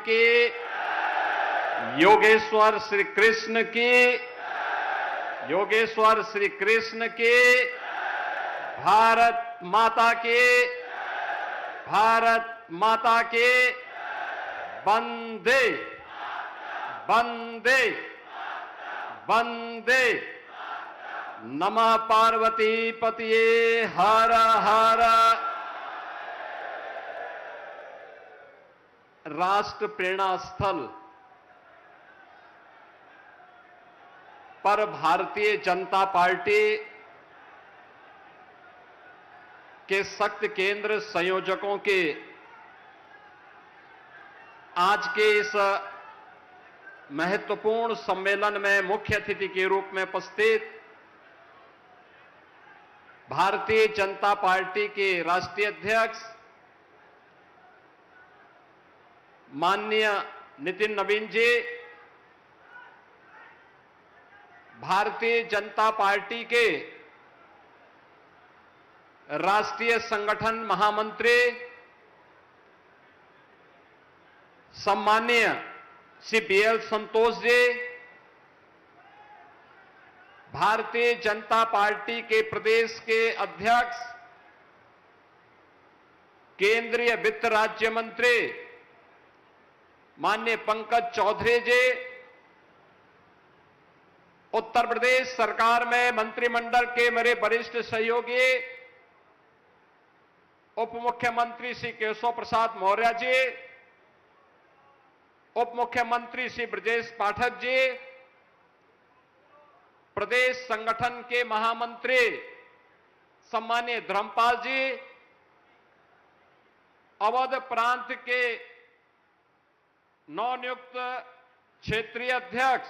की, योगेश्वर श्री कृष्ण की, योगेश्वर श्री कृष्ण की, भारत माता की, भारत माता की, वंदे वंदे वंदे। नमः पार्वती पतिये हर हर। राष्ट्र प्रेरणा स्थल पर भारतीय जनता पार्टी के शक्ति केंद्र संयोजकों के आज के इस महत्वपूर्ण सम्मेलन में मुख्य अतिथि के रूप में उपस्थित भारतीय जनता पार्टी के राष्ट्रीय अध्यक्ष माननीय नितिन नवीन जी, भारतीय जनता पार्टी के राष्ट्रीय संगठन महामंत्री सम्माननीय श्री बीएल संतोष जी, भारतीय जनता पार्टी के प्रदेश के अध्यक्ष केंद्रीय वित्त राज्य मंत्री माननीय पंकज चौधरी जी, उत्तर प्रदेश सरकार में मंत्रिमंडल के मेरे वरिष्ठ सहयोगी उप मुख्यमंत्री श्री केशव प्रसाद मौर्य जी, उप मुख्यमंत्री श्री ब्रजेश पाठक जी, प्रदेश संगठन के महामंत्री सम्माननीय धर्मपाल जी, अवध प्रांत के नवनियुक्त क्षेत्रीय अध्यक्ष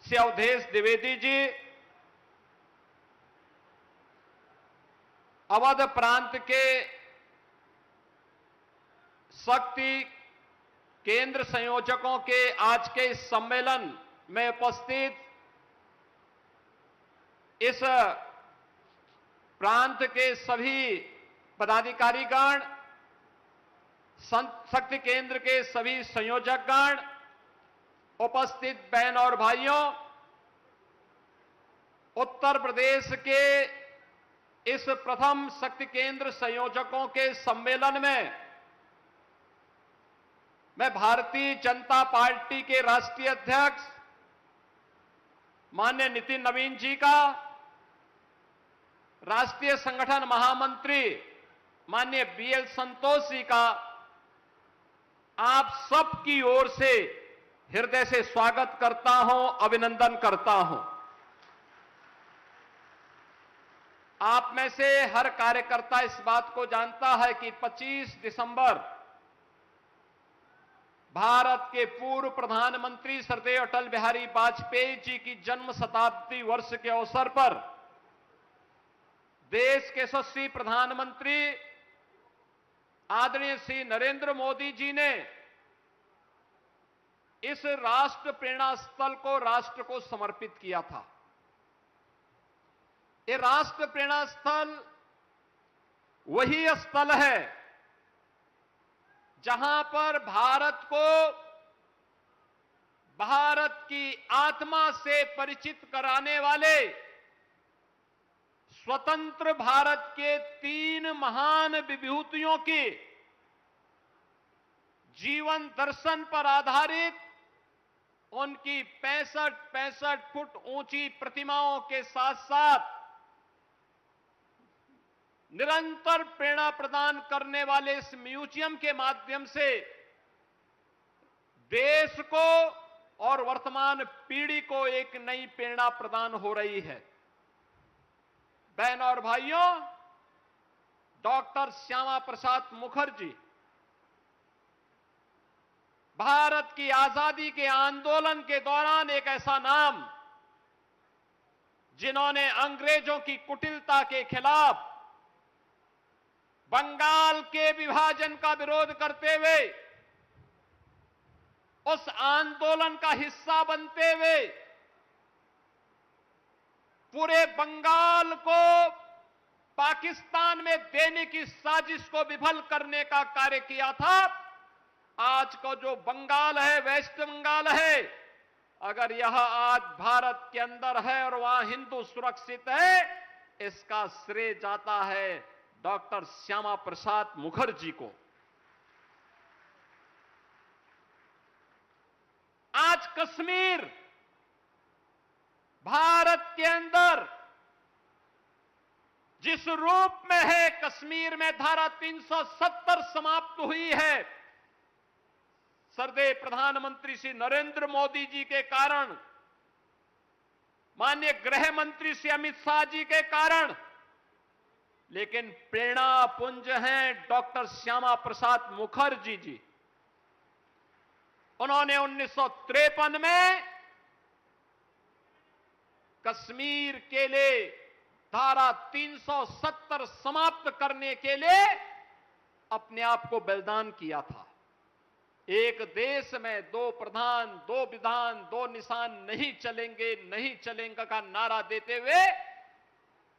श्री अवधेश द्विवेदी जी, अवध प्रांत के शक्ति केंद्र संयोजकों के आज के इस सम्मेलन में उपस्थित इस प्रांत के सभी पदाधिकारीगण, शक्ति केंद्र के सभी संयोजकगण, उपस्थित बहन और भाइयों, उत्तर प्रदेश के इस प्रथम शक्ति केंद्र संयोजकों के सम्मेलन में मैं भारतीय जनता पार्टी के राष्ट्रीय अध्यक्ष माननीय नितिन नवीन जी का, राष्ट्रीय संगठन महामंत्री माननीय बीएल संतोष जी का आप सबकी ओर से हृदय से स्वागत करता हूं, अभिनंदन करता हूं। आप में से हर कार्यकर्ता इस बात को जानता है कि 25 दिसंबर भारत के पूर्व प्रधानमंत्री श्रद्धेय अटल बिहारी वाजपेयी जी की जन्म शताब्दी वर्ष के अवसर पर देश के यशस्वी प्रधानमंत्री आदरणीय श्री नरेंद्र मोदी जी ने इस राष्ट्र प्रेरणा स्थल को राष्ट्र को समर्पित किया था। ये राष्ट्र प्रेरणा स्थल वही स्थल है जहां पर भारत को भारत की आत्मा से परिचित कराने वाले स्वतंत्र भारत के 3 महान विभूतियों की जीवन दर्शन पर आधारित उनकी 65 फुट ऊंची प्रतिमाओं के साथ साथ निरंतर प्रेरणा प्रदान करने वाले इस म्यूजियम के माध्यम से देश को और वर्तमान पीढ़ी को एक नई प्रेरणा प्रदान हो रही है। बहन और भाइयों, डॉक्टर श्यामा प्रसाद मुखर्जी भारत की आजादी के आंदोलन के दौरान एक ऐसा नाम जिन्होंने अंग्रेजों की कुटिलता के खिलाफ बंगाल के विभाजन का विरोध करते हुए उस आंदोलन का हिस्सा बनते हुए पूरे बंगाल को पाकिस्तान में देने की साजिश को विफल करने का कार्य किया था, आज का जो बंगाल है, वेस्ट बंगाल है, अगर यह आज भारत के अंदर है और वहां हिंदू सुरक्षित है, इसका श्रेय जाता है डॉक्टर श्यामा प्रसाद मुखर्जी को। आज कश्मीर भारत के अंदर जिस रूप में है, कश्मीर में धारा 370 समाप्त हुई है, श्रद्धेय प्रधानमंत्री श्री नरेंद्र मोदी जी के कारण, माननीय गृह मंत्री श्री अमित शाह जी के कारण, लेकिन प्रेरणा पुंज हैं डॉक्टर श्यामा प्रसाद मुखर्जी जी। उन्होंने 1953 में कश्मीर के लिए धारा 370 समाप्त करने के लिए अपने आप को बलिदान किया था। एक देश में दो प्रधान, दो विधान, दो निशान नहीं चलेंगे, नहीं चलेंगे का नारा देते हुए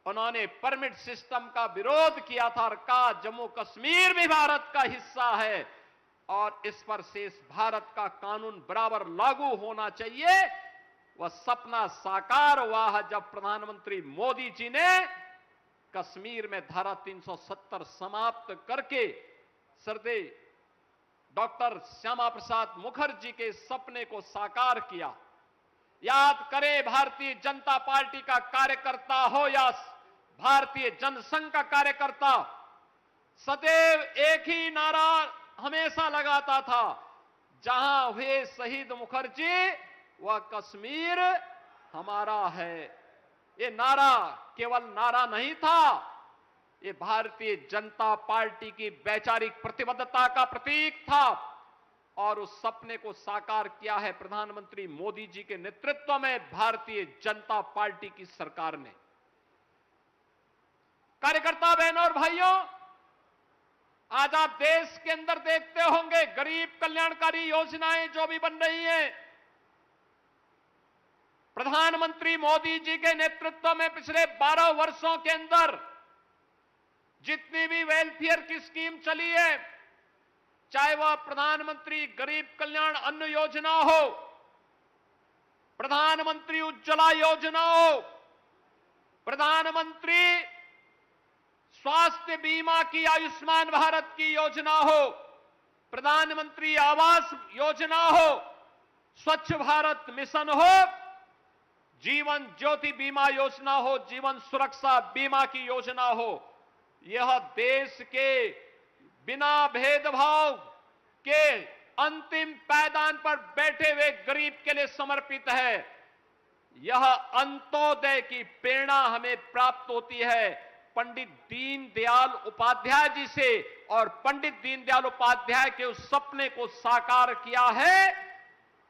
उन्होंने परमिट सिस्टम का विरोध किया था और कहा जम्मू कश्मीर भी भारत का हिस्सा है और इस पर शेष भारत का कानून बराबर लागू होना चाहिए। वह सपना साकार हुआ है जब प्रधानमंत्री मोदी जी ने कश्मीर में धारा 370 समाप्त करके श्रद्धेय डॉक्टर श्यामा प्रसाद मुखर्जी के सपने को साकार किया। याद करें, भारतीय जनता पार्टी का कार्यकर्ता हो या भारतीय जनसंघ का कार्यकर्ता, सदैव एक ही नारा हमेशा लगाता था, जहां हुए शहीद मुखर्जी वह कश्मीर हमारा है। ये नारा केवल नारा नहीं था, ये भारतीय जनता पार्टी की वैचारिक प्रतिबद्धता का प्रतीक था और उस सपने को साकार किया है प्रधानमंत्री मोदी जी के नेतृत्व में भारतीय जनता पार्टी की सरकार ने। कार्यकर्ता बहनों और भाइयों, आज आप देश के अंदर देखते होंगे गरीब कल्याणकारी योजनाएं जो भी बन रही हैं, प्रधानमंत्री मोदी जी के नेतृत्व में पिछले 12 वर्षों के अंदर जितनी भी वेलफेयर की स्कीम चली है, चाहे वह प्रधानमंत्री गरीब कल्याण अन्न योजना हो, प्रधानमंत्री उज्ज्वला योजना हो, प्रधानमंत्री स्वास्थ्य बीमा की आयुष्मान भारत की योजना हो, प्रधानमंत्री आवास योजना हो, स्वच्छ भारत मिशन हो, जीवन ज्योति बीमा योजना हो, जीवन सुरक्षा बीमा की योजना हो, यह देश के बिना भेदभाव के अंतिम पायदान पर बैठे हुए गरीब के लिए समर्पित है। यह अंत्योदय की प्रेरणा हमें प्राप्त होती है पंडित दीनदयाल उपाध्याय जी से, और पंडित दीनदयाल उपाध्याय के उस सपने को साकार किया है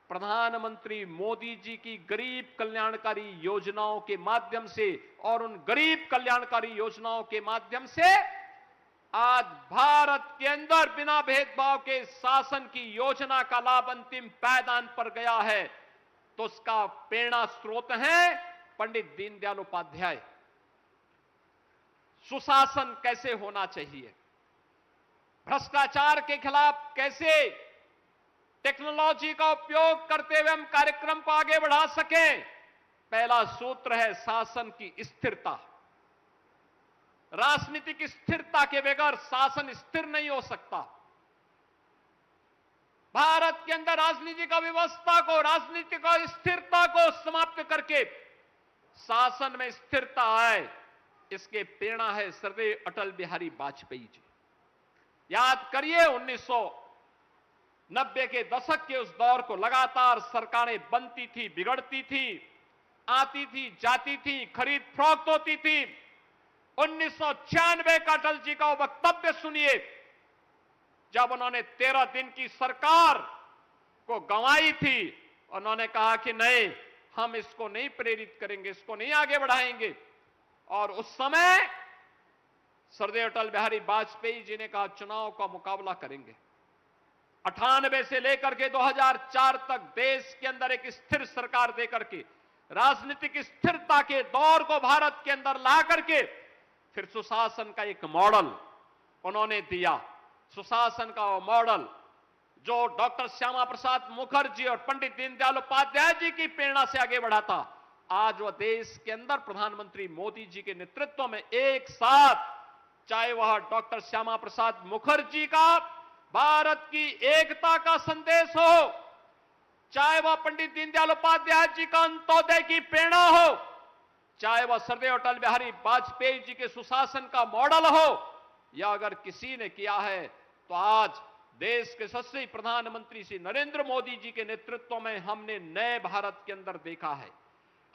प्रधानमंत्री मोदी जी की गरीब कल्याणकारी योजनाओं के माध्यम से। और उन गरीब कल्याणकारी योजनाओं के माध्यम से आज भारत के अंदर बिना भेदभाव के शासन की योजना का लाभ अंतिम पायदान पर गया है, तो उसका प्रेरणा स्रोत है पंडित दीनदयाल उपाध्याय। सुशासन कैसे होना चाहिए, भ्रष्टाचार के खिलाफ कैसे टेक्नोलॉजी का उपयोग करते हुए हम कार्यक्रम को आगे बढ़ा सकें, पहला सूत्र है शासन की स्थिरता। राजनीतिक स्थिरता के बगैर शासन स्थिर नहीं हो सकता। भारत के अंदर राजनीतिक व्यवस्था को, राजनीतिक स्थिरता को समाप्त करके शासन में स्थिरता आए, इसके प्रेरणा है श्रद्धेय अटल बिहारी वाजपेयी जी। याद करिए 1990 के दशक के उस दौर को, लगातार सरकारें बनती थी, बिगड़ती थी, आती थी, जाती थी, खरीद फरोख्त होती थी। 1996 का अटल जी का वक्तव्य सुनिए, जब उन्होंने 13 दिन की सरकार को गंवाई थी, उन्होंने कहा कि नहीं, हम इसको नहीं प्रेरित करेंगे, इसको नहीं आगे बढ़ाएंगे। और उस समय श्रद्धेय अटल बिहारी वाजपेयी जी ने कहा चुनाव का मुकाबला करेंगे। 98 से लेकर के 2004 तक देश के अंदर एक स्थिर सरकार देकर के, राजनीतिक स्थिरता के दौर को भारत के अंदर ला करके फिर सुशासन का एक मॉडल उन्होंने दिया। सुशासन का वो मॉडल जो डॉक्टर श्यामा प्रसाद मुखर्जी और पंडित दीनदयाल उपाध्याय जी की प्रेरणा से आगे बढ़ा था, आज वह देश के अंदर प्रधानमंत्री मोदी जी के नेतृत्व में एक साथ, चाहे वह डॉक्टर श्यामा प्रसाद मुखर्जी का भारत की एकता का संदेश हो, चाहे वह पंडित दीनदयाल उपाध्याय जी का अंत्योदय की प्रेरणा हो, चाहे वह सरदेव अटल बिहारी वाजपेयी जी के सुशासन का मॉडल हो, या अगर किसी ने किया है तो आज देश के यशस्वी प्रधानमंत्री श्री नरेंद्र मोदी जी के नेतृत्व में हमने नए भारत के अंदर देखा है।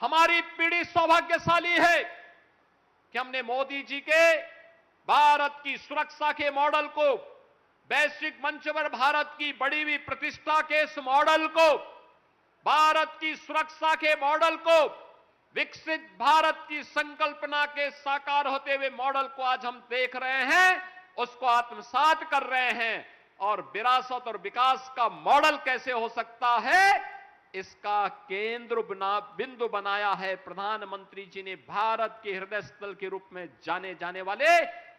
हमारी पीढ़ी सौभाग्यशाली है कि हमने मोदी जी के भारत की सुरक्षा के मॉडल को, वैश्विक मंच पर भारत की बढ़ी हुई प्रतिष्ठा के इस मॉडल को, भारत की सुरक्षा के मॉडल को, विकसित भारत की संकल्पना के साकार होते हुए मॉडल को आज हम देख रहे हैं, उसको आत्मसात कर रहे हैं। और विरासत और विकास का मॉडल कैसे हो सकता है, इसका केंद्र बिंदु बनाया है प्रधानमंत्री जी ने भारत के हृदय स्थल के रूप में जाने जाने वाले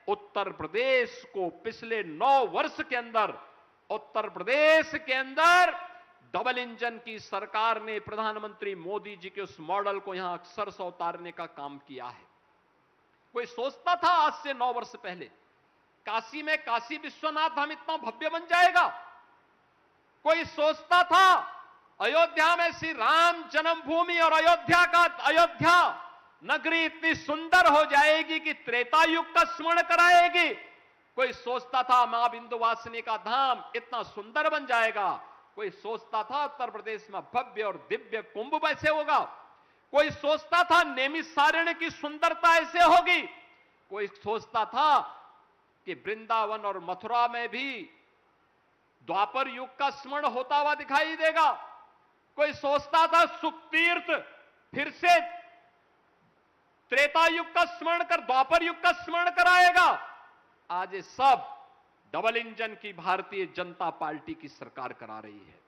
उत्तर प्रदेश को। पिछले 9 वर्ष के अंदर उत्तर प्रदेश के अंदर डबल इंजन की सरकार ने प्रधानमंत्री मोदी जी के उस मॉडल को यहां अक्षर से उतारने का काम किया है। कोई सोचता था आज से 9 वर्ष पहले काशी में काशी विश्वनाथ धाम इतना भव्य बन जाएगा? कोई सोचता था अयोध्या में श्री राम जन्मभूमि और अयोध्या नगरी इतनी सुंदर हो जाएगी कि त्रेता युग का स्मरण कराएगी? कोई सोचता था मां विंध्यवासिनी का धाम इतना सुंदर बन जाएगा? कोई सोचता था उत्तर प्रदेश में भव्य और दिव्य कुंभ ऐसे होगा? कोई सोचता था नैमिषारण्य की सुंदरता ऐसे होगी? कोई सोचता था कि वृंदावन और मथुरा में भी द्वापर युग का स्मरण होता हुआ दिखाई देगा? कोई सोचता था सुखतीर्थ फिर से त्रेता युग का स्मरण कर द्वापर युग का स्मरण कराएगा? आज ये सब डबल इंजन की भारतीय जनता पार्टी की सरकार करा रही है।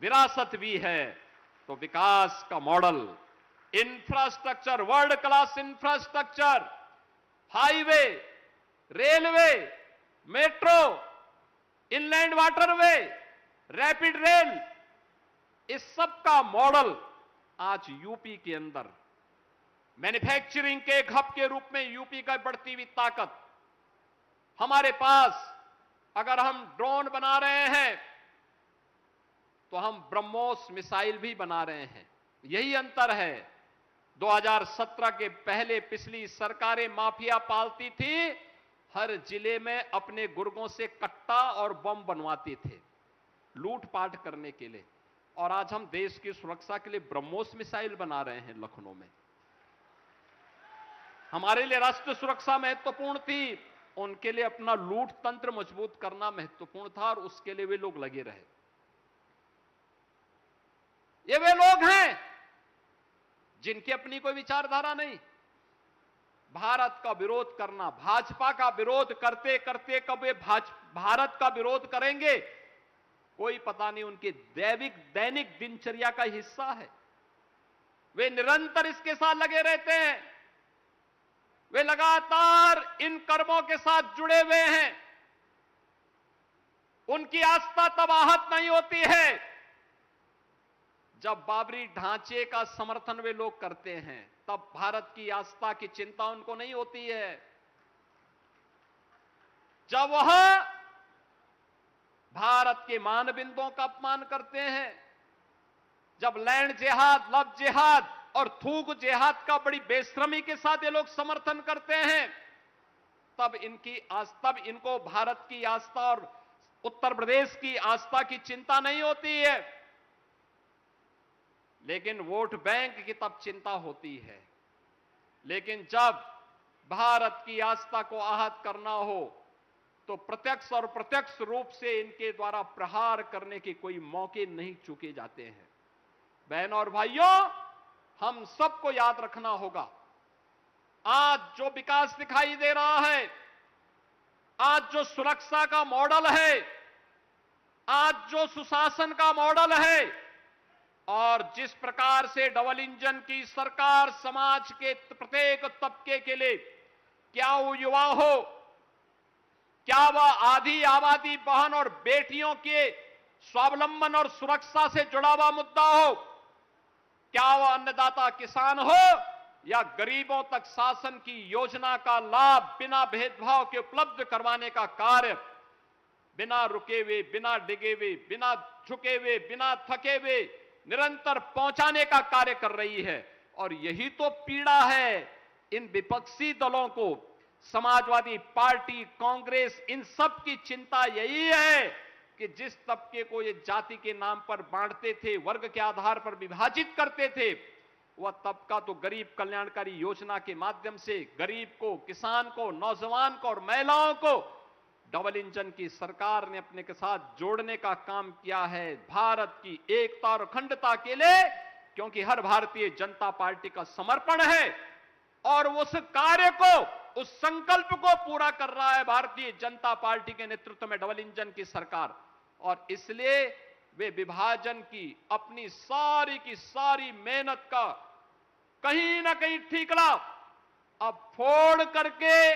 विरासत भी है तो विकास का model, infrastructure, world class infrastructure, highway, railway, metro, inland waterway, rapid rail, इस सब का मॉडल आज यूपी के अंदर मैन्युफैक्चरिंग के एक हब के रूप में यूपी का बढ़ती हुई ताकत। हमारे पास अगर हम ड्रोन बना रहे हैं तो हम ब्रह्मोस मिसाइल भी बना रहे हैं। यही अंतर है। 2017 के पहले पिछली सरकारें माफिया पालती थी, हर जिले में अपने गुर्गों से कट्टा और बम बनवाते थे लूटपाट करने के लिए, और आज हम देश की सुरक्षा के लिए ब्रह्मोस मिसाइल बना रहे हैं लखनऊ में। हमारे लिए राष्ट्र सुरक्षा महत्वपूर्ण थी, उनके लिए अपना लूट तंत्र मजबूत करना महत्वपूर्ण था, और उसके लिए वे लोग लगे रहे। ये वे लोग हैं जिनकी अपनी कोई विचारधारा नहीं। भारत का विरोध करना, भाजपा का विरोध करते करते कब वे भारत का विरोध करेंगे कोई पता नहीं। उनके दैनिक दिनचर्या का हिस्सा है। वे निरंतर इसके साथ लगे रहते हैं। वे लगातार इन कर्मों के साथ जुड़े हुए हैं। उनकी आस्था तब आहत नहीं होती है जब बाबरी ढांचे का समर्थन वे लोग करते हैं, तब भारत की आस्था की चिंता उनको नहीं होती है। जब वह भारत के मानबिंदुओं का अपमान करते हैं, जब लैंड जिहाद, लव जिहाद और थूक जिहाद का बड़ी बेशर्मी के साथ ये लोग समर्थन करते हैं, तब इनको भारत की आस्था और उत्तर प्रदेश की आस्था की चिंता नहीं होती है। लेकिन वोट बैंक की तब चिंता होती है। लेकिन जब भारत की आस्था को आहत करना हो तो प्रत्यक्ष और प्रत्यक्ष रूप से इनके द्वारा प्रहार करने के कोई मौके नहीं चूके जाते हैं। बहनों और भाइयों, हम सबको याद रखना होगा, आज जो विकास दिखाई दे रहा है, आज जो सुरक्षा का मॉडल है, आज जो सुशासन का मॉडल है, और जिस प्रकार से डबल इंजन की सरकार समाज के प्रत्येक तबके के लिए, क्या वो युवा हो, क्या वह आधी आबादी बहन और बेटियों के स्वावलंबन और सुरक्षा से जुड़ा हुआ मुद्दा हो, क्या वह अन्नदाता किसान हो या गरीबों तक शासन की योजना का लाभ बिना भेदभाव के उपलब्ध करवाने का कार्य बिना रुके हुए, बिना डिगे हुए, बिना झुके हुए, बिना थके हुए निरंतर पहुंचाने का कार्य कर रही है। और यही तो पीड़ा है इन विपक्षी दलों को, समाजवादी पार्टी, कांग्रेस, इन सब की चिंता यही है कि जिस तबके को ये जाति के नाम पर बांटते थे, वर्ग के आधार पर विभाजित करते थे, वह तबका तो गरीब कल्याणकारी योजना के माध्यम से गरीब को, किसान को, नौजवान को और महिलाओं को डबल इंजन की सरकार ने अपने के साथ जोड़ने का काम किया है, भारत की एकता और अखंडता के लिए, क्योंकि हर भारतीय जनता पार्टी का समर्पण है और उस कार्य को, उस संकल्प को पूरा कर रहा है भारतीय जनता पार्टी के नेतृत्व में डबल इंजन की सरकार। और इसलिए वे विभाजन की अपनी सारी की सारी मेहनत का कहीं ना कहीं ठीकरा अब फोड़ करके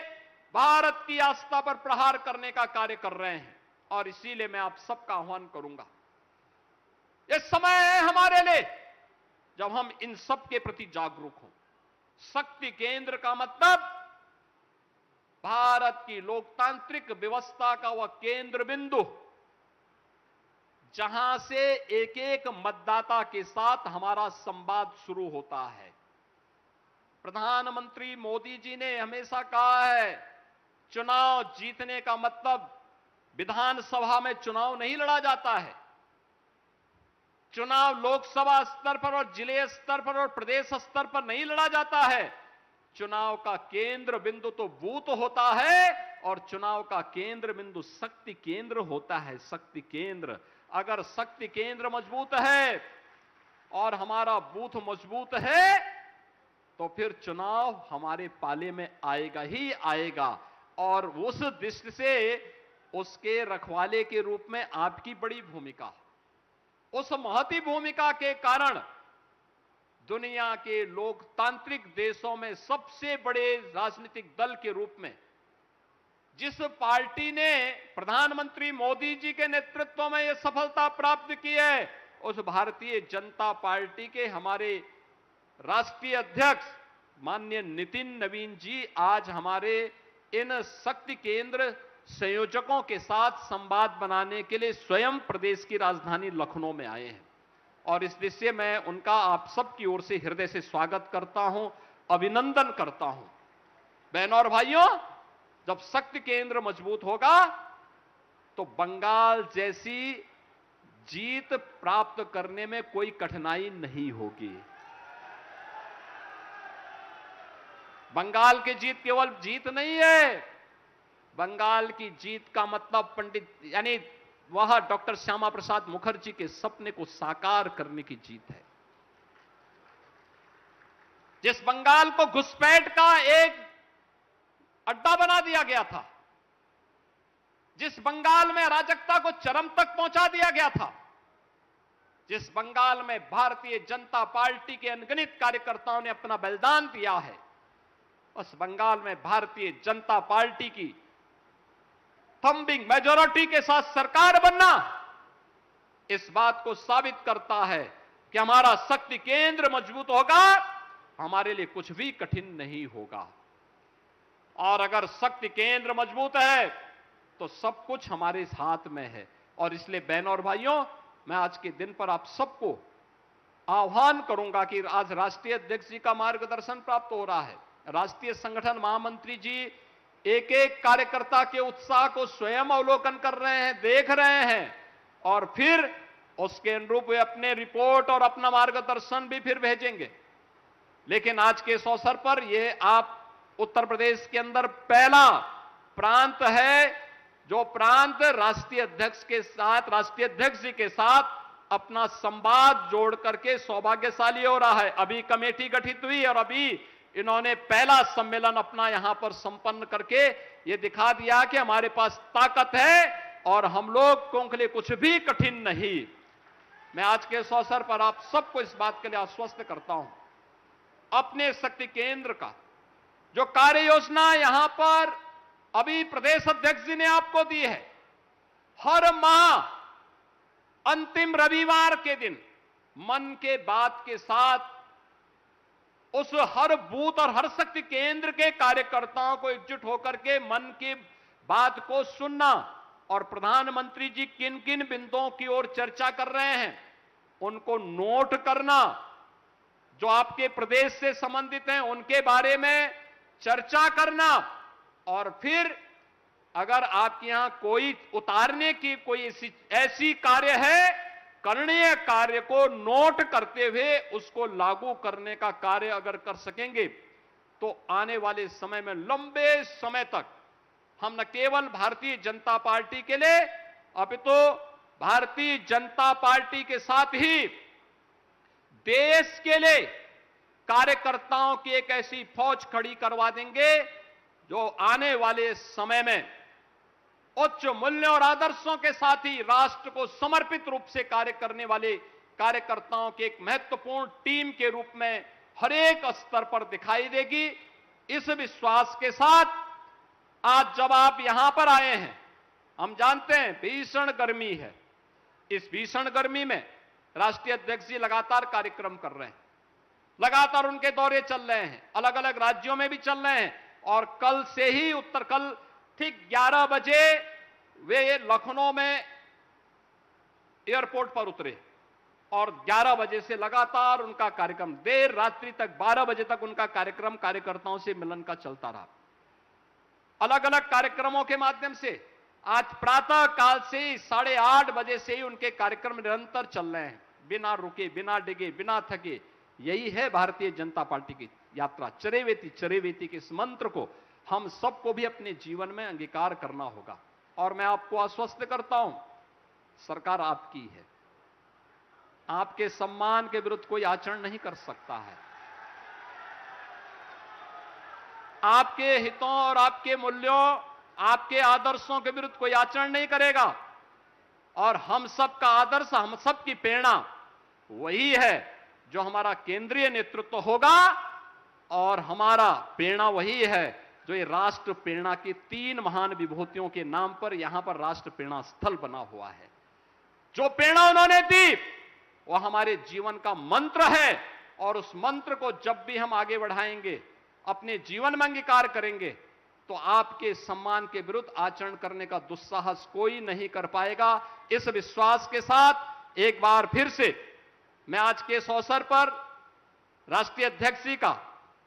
भारत की आस्था पर प्रहार करने का कार्य कर रहे हैं। और इसीलिए मैं आप सबका आह्वान करूंगा, यह समय है हमारे लिए जब हम इन सब के प्रति जागरूक हों। शक्ति केंद्र का मतलब भारत की लोकतांत्रिक व्यवस्था का वह केंद्र बिंदु जहां से एक एक मतदाता के साथ हमारा संवाद शुरू होता है। प्रधानमंत्री मोदी जी ने हमेशा कहा है, चुनाव जीतने का मतलब विधानसभा में चुनाव नहीं लड़ा जाता है, चुनाव लोकसभा स्तर पर और जिले स्तर पर और प्रदेश स्तर पर नहीं लड़ा जाता है। चुनाव का केंद्र बिंदु तो बूथ होता है और चुनाव का केंद्र बिंदु शक्ति केंद्र होता है। शक्ति केंद्र, अगर शक्ति केंद्र मजबूत है और हमारा बूथ मजबूत है तो फिर चुनाव हमारे पाले में आएगा ही आएगा। और उस दृष्टि से उसके रखवाले के रूप में आपकी बड़ी भूमिका, उस महती भूमिका के कारण दुनिया के लोकतांत्रिक देशों में सबसे बड़े राजनीतिक दल के रूप में जिस पार्टी ने प्रधानमंत्री मोदी जी के नेतृत्व में यह सफलता प्राप्त की है, उस भारतीय जनता पार्टी के हमारे राष्ट्रीय अध्यक्ष माननीय नितिन नवीन जी आज हमारे इन शक्ति केंद्र संयोजकों के साथ संवाद बनाने के लिए स्वयं प्रदेश की राजधानी लखनऊ में आए हैं। और इस दृष्टि से मैं उनका आप सबकी ओर से हृदय से स्वागत करता हूं, अभिनंदन करता हूं। बहनों और भाइयों, जब शक्ति केंद्र मजबूत होगा तो बंगाल जैसी जीत प्राप्त करने में कोई कठिनाई नहीं होगी। बंगाल की जीत केवल जीत नहीं है, बंगाल की जीत का मतलब पंडित यानी वह डॉक्टर श्यामा प्रसाद मुखर्जी के सपने को साकार करने की जीत है। जिस बंगाल को घुसपैठ का एक अड्डा बना दिया गया था, जिस बंगाल में अराजकता को चरम तक पहुंचा दिया गया था, जिस बंगाल में भारतीय जनता पार्टी के अनगिनत कार्यकर्ताओं ने अपना बलिदान दिया है, उस बंगाल में भारतीय जनता पार्टी की थंबिंग मेजॉरिटी के साथ सरकार बनना इस बात को साबित करता है कि हमारा शक्ति केंद्र मजबूत होगा, हमारे लिए कुछ भी कठिन नहीं होगा। और अगर शक्ति केंद्र मजबूत है तो सब कुछ हमारे हाथ में है। और इसलिए बहनों और भाइयों, मैं आज के दिन पर आप सबको आह्वान करूंगा कि आज राष्ट्रीय अध्यक्ष जी का मार्गदर्शन प्राप्त हो रहा है। राष्ट्रीय संगठन महामंत्री जी एक एक कार्यकर्ता के उत्साह को स्वयं अवलोकन कर रहे हैं, देख रहे हैं, और फिर उसके अनुरूप वे अपने रिपोर्ट और अपना मार्गदर्शन भी फिर भेजेंगे। लेकिन आज के इस अवसर पर ये आप उत्तर प्रदेश के अंदर पहला प्रांत है जो प्रांत राष्ट्रीय अध्यक्ष के साथ, राष्ट्रीय अध्यक्ष जी के साथ अपना संवाद जोड़ करके सौभाग्यशाली हो रहा है। अभी कमेटी गठित हुई और अभी इन्होंने पहला सम्मेलन अपना यहां पर संपन्न करके ये दिखा दिया कि हमारे पास ताकत है और हम लोग के लिए कुछ भी कठिन नहीं। मैं आज के इस अवसर पर आप सबको इस बात के लिए आश्वस्त करता हूं, अपने शक्ति केंद्र का जो कार्य योजना यहां पर अभी प्रदेश अध्यक्ष जी ने आपको दी है, हर माह अंतिम रविवार के दिन मन के बात के साथ उस हर बूथ और हर शक्ति केंद्र के कार्यकर्ताओं को एकजुट होकर के मन की बात को सुनना और प्रधानमंत्री जी किन किन बिंदुओं की ओर चर्चा कर रहे हैं उनको नोट करना, जो आपके प्रदेश से संबंधित हैं उनके बारे में चर्चा करना, और फिर अगर आपके यहां कोई उतारने की कोई ऐसी कार्य है, करणीय कार्य को नोट करते हुए उसको लागू करने का कार्य अगर कर सकेंगे तो आने वाले समय में लंबे समय तक हम न केवल भारतीय जनता पार्टी के लिए अपितु भारतीय जनता पार्टी के साथ ही देश के लिए कार्यकर्ताओं की एक ऐसी फौज खड़ी करवा देंगे जो आने वाले समय में उच्च मूल्यों और आदर्शों के साथ ही राष्ट्र को समर्पित रूप से कार्य करने वाले कार्यकर्ताओं की एक महत्वपूर्ण टीम के रूप में हर एक स्तर पर दिखाई देगी। इस विश्वास के साथ आज जब आप यहां पर आए हैं, हम जानते हैं भीषण गर्मी है। इस भीषण गर्मी में राष्ट्रीय अध्यक्ष जी लगातार कार्यक्रम कर रहे हैं, लगातार उनके दौरे चल रहे हैं, अलग अलग राज्यों में भी चल रहे हैं, और कल से ही कल ठीक 11 बजे वे लखनऊ में एयरपोर्ट पर उतरे और 11 बजे से लगातार उनका कार्यक्रम देर रात्रि तक 12 बजे तक उनका कार्यक्रम कार्यकर्ताओं से मिलन का चलता रहा। अलग अलग कार्यक्रमों के माध्यम से आज प्रातः काल से 8:30 बजे से ही उनके कार्यक्रम निरंतर चल रहे हैं, बिना रुके, बिना डिगे, बिना थके। यही है भारतीय जनता पार्टी की यात्रा। चरेवेति चरेवेति के इस मंत्र को हम सबको भी अपने जीवन में अंगीकार करना होगा। और मैं आपको आश्वस्त करता हूं, सरकार आपकी है, आपके सम्मान के विरुद्ध कोई आचरण नहीं कर सकता है। आपके हितों और आपके मूल्यों, आपके आदर्शों के विरुद्ध कोई आचरण नहीं करेगा। और हम सबका आदर्श, हम सबकी प्रेरणा वही है जो हमारा केंद्रीय नेतृत्व होगा, और हमारा प्रेरणा वही है जो ये राष्ट्र प्रेरणा की 3 महान विभूतियों के नाम पर यहां पर राष्ट्र प्रेरणा स्थल बना हुआ है। जो प्रेरणा उन्होंने दी वो हमारे जीवन का मंत्र है, और उस मंत्र को जब भी हम आगे बढ़ाएंगे, अपने जीवन में अंगीकार करेंगे, तो आपके सम्मान के विरुद्ध आचरण करने का दुस्साहस कोई नहीं कर पाएगा। इस विश्वास के साथ एक बार फिर से मैं आज के इस अवसर पर राष्ट्रीय अध्यक्ष जी का,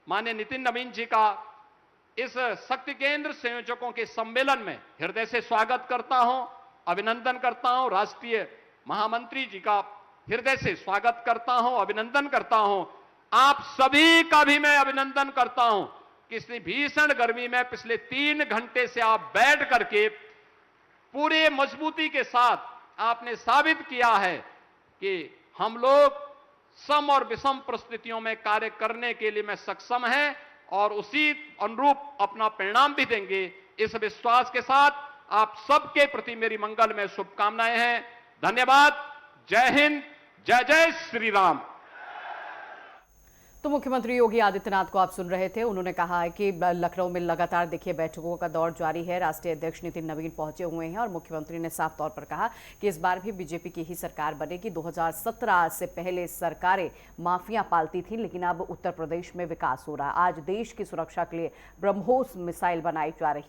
माननीय नितिन नवीन जी का इस शक्ति केंद्र संयोजकों के सम्मेलन में हृदय से स्वागत करता हूं, अभिनंदन करता हूं। राष्ट्रीय महामंत्री जी का हृदय से स्वागत करता हूं, अभिनंदन करता हूं। आप सभी का भी मैं अभिनंदन करता हूं कि इस भीषण गर्मी में पिछले 3 घंटे से आप बैठ करके पूरे मजबूती के साथ आपने साबित किया है कि हम लोग सम और विषम परिस्थितियों में कार्य करने के लिए में सक्षम हैं, और उसी अनुरूप अपना परिणाम भी देंगे। इस विश्वास के साथ आप सबके प्रति मेरी मंगल में शुभकामनाएं हैं। धन्यवाद। जय हिंद, जय जय श्री राम। तो मुख्यमंत्री योगी आदित्यनाथ को आप सुन रहे थे। उन्होंने कहा है कि लखनऊ में लगातार देखिए बैठकों का दौर जारी है। राष्ट्रीय अध्यक्ष नितिन नवीन पहुंचे हुए हैं और मुख्यमंत्री ने साफ तौर पर कहा कि इस बार भी बीजेपी की ही सरकार बनेगी। 2017 से पहले सरकारें माफिया पालती थी, लेकिन अब उत्तर प्रदेश में विकास हो रहा है। आज देश की सुरक्षा के लिए ब्रह्मोस मिसाइल बनाई जा रही